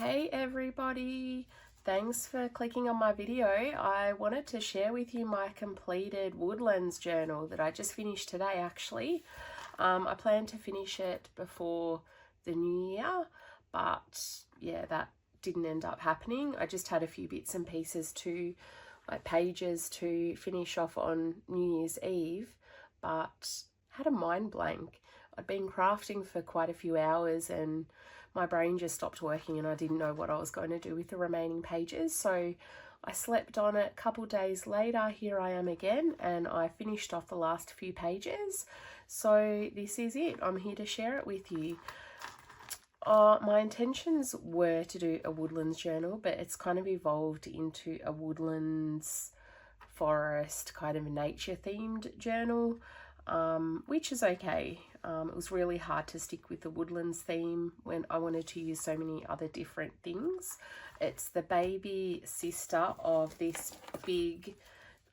Hey everybody, thanks for clicking on my video. I wanted to share with you my completed Woodlands journal that I just finished today actually. I plan to finish it before the new year, but yeah, that didn't end up happening. I just had a few bits and pieces to, like pages to finish off on New Year's Eve, but had a mind blank. I'd been crafting for quite a few hours and my brain just stopped working and I didn't know what I was going to do with the remaining pages. So I slept on it. A couple days later, here I am again, and I finished off the last few pages. So this is it. I'm here to share it with you. My intentions were to do a Woodlands journal, but it's kind of evolved into a woodlands, forest, kind of nature themed journal, which is okay. It was really hard to stick with the woodlands theme when I wanted to use so many other different things. It's the baby sister of this big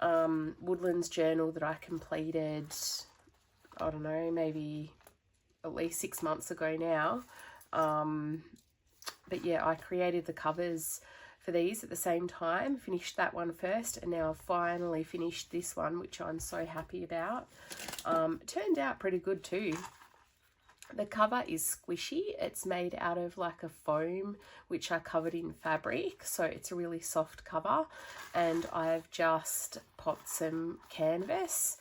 woodlands journal that I completed, I don't know, maybe at least 6 months ago now. But yeah, I created the covers for these at the same time, finished that one first, and now I've finally finished this one, which I'm so happy about. It turned out pretty good too. The cover is squishy. It's made out of like a foam, which I covered in fabric, so it's a really soft cover, and I've just popped some canvas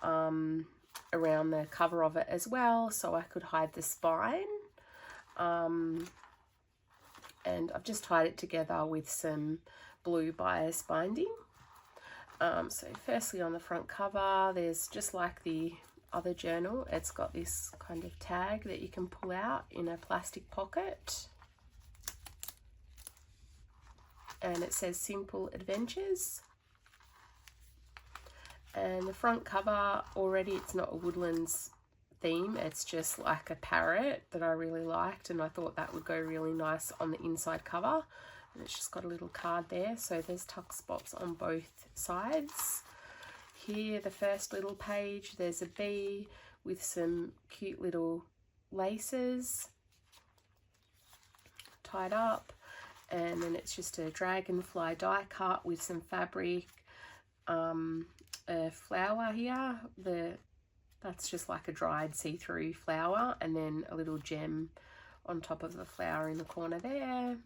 around the cover of it as well, so I could hide the spine. And I've just tied it together with some blue bias binding. So firstly, on the front cover, there's just like the other journal, it's got this kind of tag that you can pull out in a plastic pocket, and it says Simple Adventures. And the front cover, already it's not a woodlands theme, it's just like a parrot that I really liked, and I thought that would go really nice on the inside cover. And it's just got a little card there, so there's tuck spots on both sides. Here, the first little page, there's a bee with some cute little laces tied up, and then it's just a dragonfly die cut with some fabric, a flower here, that's just like a dried see-through flower, and then a little gem on top of the flower in the corner there.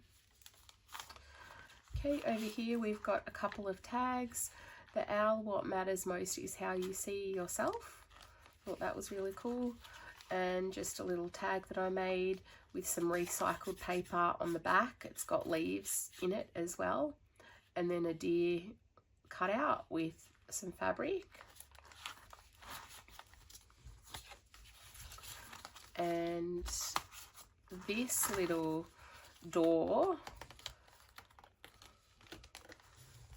Okay, over here we've got a couple of tags. The owl, what matters most is how you see yourself. Thought that was really cool. And just a little tag that I made with some recycled paper on the back. It's got leaves in it as well. And then a deer cut out with some fabric. And this little door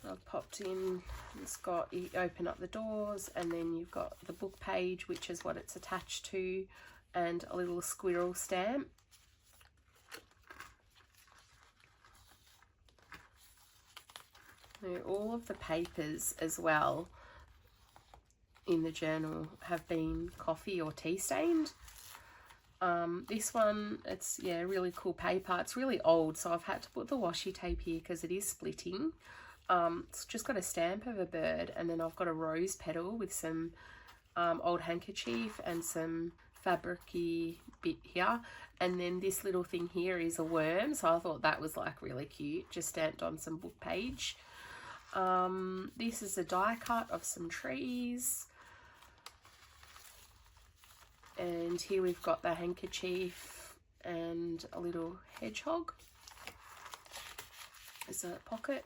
I've popped in. It's got, you open up the doors, and then you've got the book page, which is what it's attached to, and a little squirrel stamp. Now, all of the papers as well in the journal have been coffee or tea stained. This one, it's really cool paper. It's really old, so I've had to put the washi tape here because it is splitting. It's just got a stamp of a bird, and then I've got a rose petal with some old handkerchief and some fabricy bit here, and then this little thing here is a worm, so I thought that was like really cute, just stamped on some book page. This is a die cut of some trees. And here we've got the handkerchief and a little hedgehog as a pocket.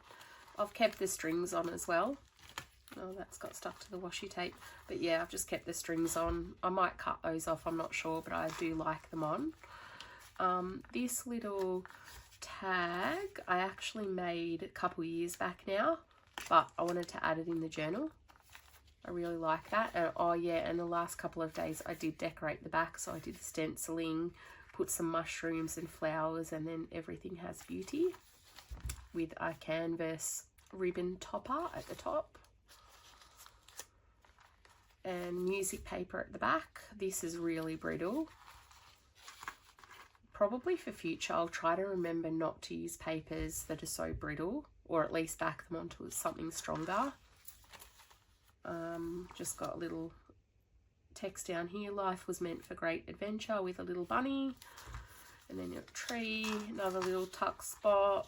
I've kept the strings on as well. Oh, that's got stuck to the washi tape. But yeah, I've just kept the strings on. I might cut those off, I'm not sure, but I do like them on. This little tag I actually made a couple years back now, but I wanted to add it in the journal. I really like that. And oh yeah, and the last couple of days I did decorate the back, so I did the stenciling, put some mushrooms and flowers, and then everything has beauty with a canvas ribbon topper at the top and music paper at the back. This is really brittle. probably for future I'll try to remember not to use papers that are so brittle, or at least back them onto something stronger. Just got a little text down here, life was meant for great adventure, with a little bunny, and then a tree, another little tuck spot.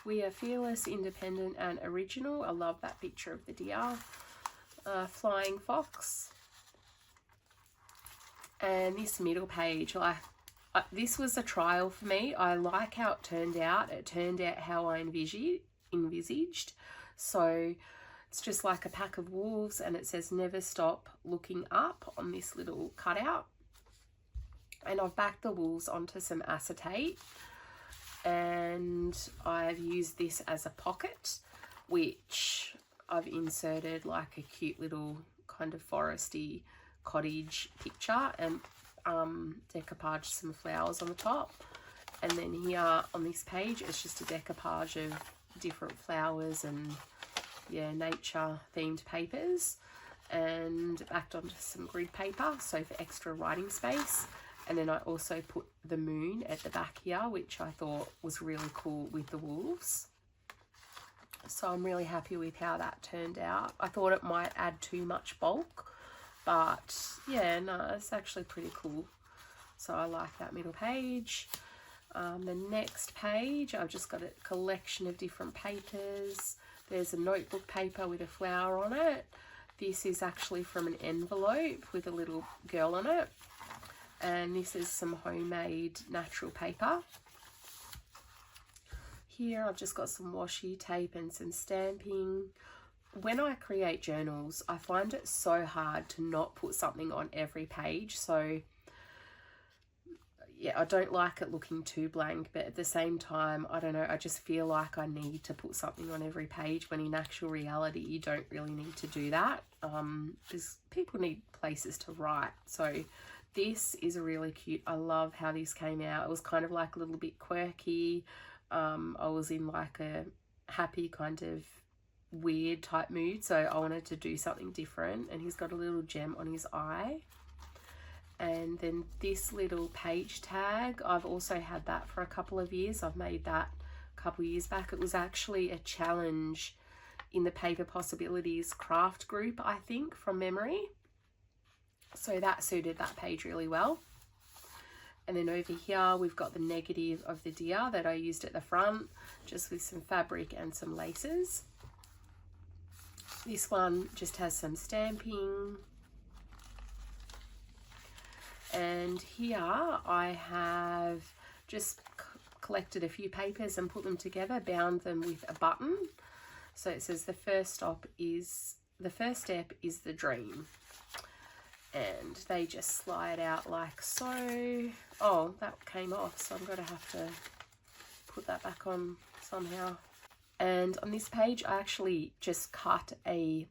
We are fearless, independent and original. I love that picture of the deer. Flying fox. And this middle page, this was a trial for me. I like how it turned out. It turned out how I envisaged. So it's just like a pack of wolves, and it says never stop looking up on this little cutout. And I've backed the wolves onto some acetate, and I've used this as a pocket, which I've inserted like a cute little kind of foresty cottage picture, and decoupaged some flowers on the top. And then here on this page, it's just a decoupage of different flowers and nature themed papers, and backed onto some grid paper, so for extra writing space. And then I also put the moon at the back here, which I thought was really cool with the wolves. So I'm really happy with how that turned out. I thought it might add too much bulk, but yeah, no, it's actually pretty cool. So I like that middle page. The next page, I've just got a collection of different papers. There's a notebook paper with a flower on it. This is actually from an envelope with a little girl on it. And this is some homemade natural paper. Here I've just got some washi tape and some stamping. When I create journals, I find it so hard to not put something on every page. So yeah, I don't like it looking too blank, but at the same time, I don't know, I just feel like I need to put something on every page, when in actual reality, you don't really need to do that, because people need places to write. So this is really cute. I love how this came out. It was kind of like a little bit quirky. I was in like a happy kind of weird type mood, so I wanted to do something different. And he's got a little gem on his eye. And then this little page tag, I've also had that for a couple of years. I've made that a couple of years back. It was actually a challenge in the Paper Possibilities craft group, I think, from memory. So that suited that page really well. And then over here, we've got the negative of the deer that I used at the front, just with some fabric and some laces. This one just has some stamping. And here I have just collected a few papers and put them together, bound them with a button. So it says the first step is the dream. And they just slide out like so. Oh, that came off, so I'm going to have to put that back on somehow. And on this page, I actually just cut a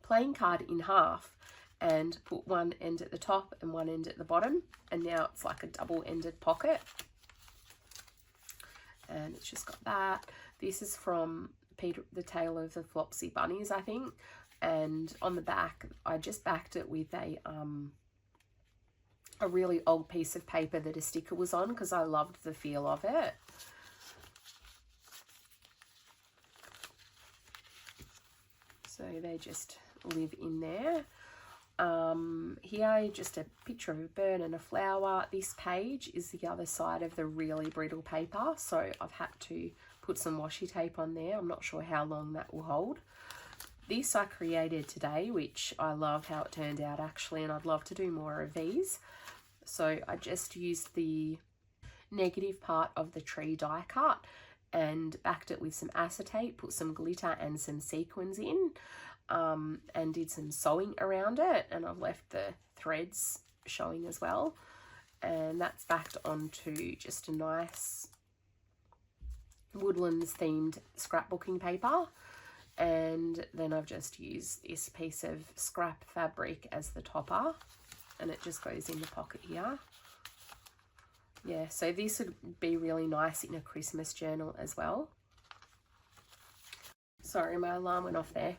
playing card in half and put one end at the top and one end at the bottom, and now it's like a double-ended pocket. And it's just got that. This is from Peter, the Tale of the Flopsy Bunnies, I think. And on the back, I just backed it with a really old piece of paper that a sticker was on, because I loved the feel of it. So they just live in there. Here, just a picture of a bird and a flower. This page is the other side of the really brittle paper, so I've had to put some washi tape on there. I'm not sure how long that will hold. This I created today, which I love how it turned out actually, and I'd love to do more of these. So I just used the negative part of the tree die cut and backed it with some acetate, put some glitter and some sequins in, and did some sewing around it, and I've left the threads showing as well. And that's backed onto just a nice Woodlands themed scrapbooking paper. And then I've just used this piece of scrap fabric as the topper, and it just goes in the pocket here. Yeah, so this would be really nice in a Christmas journal as well. Sorry, my alarm went off there.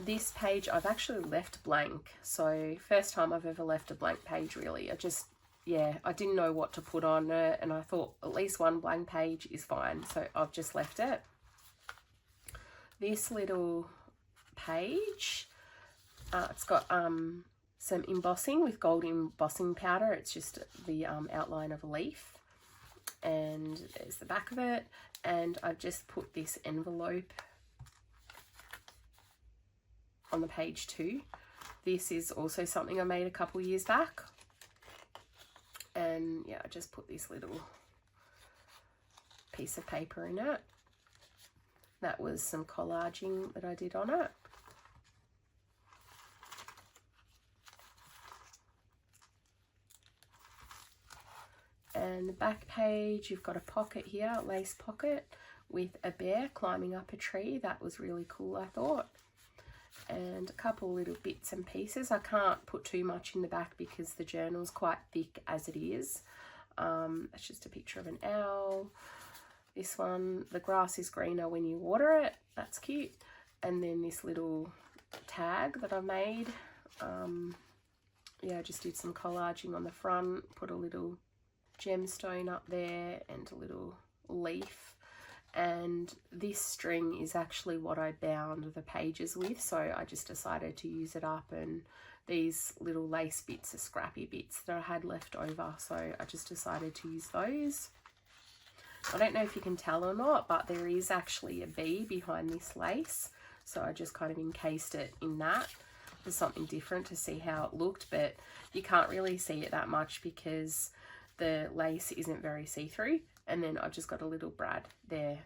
This page I've actually left blank. So first time I've ever left a blank page, really. I didn't know what to put on it, and I thought at least one blank page is fine. So I've just left it. This little page, it's got some embossing with gold embossing powder. It's just the outline of a leaf, and there's the back of it. And I've just put this envelope on the page too. This is also something I made a couple years back, and yeah, I just put this little piece of paper in it. That was some collaging that I did on it. And the back page, you've got a pocket here, a lace pocket with a bear climbing up a tree. That was really cool, I thought. And a couple little bits and pieces. I can't put too much in the back because the journal's quite thick as it is. It's just a picture of an owl. This one, the grass is greener when you water it. That's cute. And then this little tag that I made. I just did some collaging on the front, put a little gemstone up there and a little leaf. And this string is actually what I bound the pages with, so I just decided to use it up, and these little lace bits are scrappy bits that I had left over, so I just decided to use those. I don't know if you can tell or not, but there is actually a bee behind this lace, so I just kind of encased it in that for something different to see how it looked, but you can't really see it that much because the lace isn't very see-through. And then I've just got a little brad there.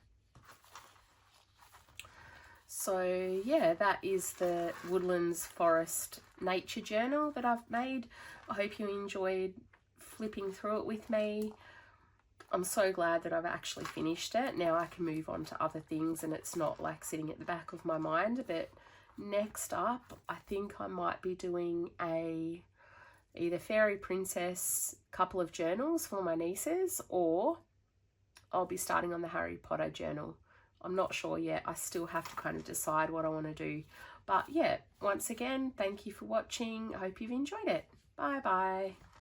So yeah, that is the Woodlands Forest Nature Journal that I've made. I hope you enjoyed flipping through it with me. I'm so glad that I've actually finished it. Now I can move on to other things and it's not like sitting at the back of my mind. But next up, I think I might be doing either fairy princess couple of journals for my nieces, or I'll be starting on the Harry Potter journal. I'm not sure yet. I still have to kind of decide what I want to do. But yeah, once again, thank you for watching. I hope you've enjoyed it. Bye bye.